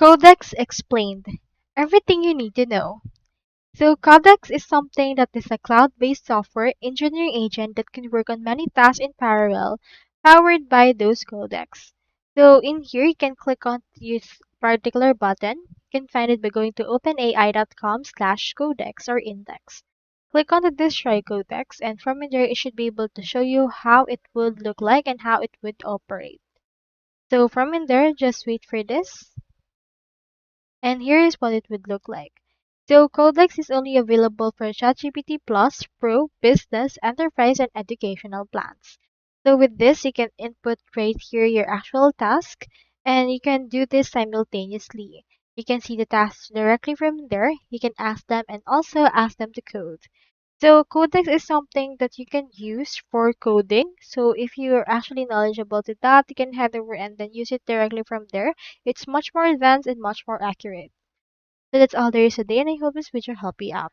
Codex explained everything you need to know. So Codex is something that is a cloud-based software engineering agent that can work on many tasks in parallel, powered by those codecs. So in here you can click on this particular button. You can find it by going to openai.com/codex or index. Click on the destroy codex and from in there it should be able to show you how it would look like and how it would operate. So from in there just wait for this. And here is what it would look like. So Codex is only available for ChatGPT Plus, Pro, Business, Enterprise, and Educational plans. So with this, you can input right here your actual task, and you can do this simultaneously. You can see the tasks directly from there. You can ask them and also ask them to code. So Codex is something that you can use for coding. So if you're actually knowledgeable to that, you can head over and then use it directly from there. It's much more advanced and much more accurate. So that's all there is today, and I hope this video helped you out.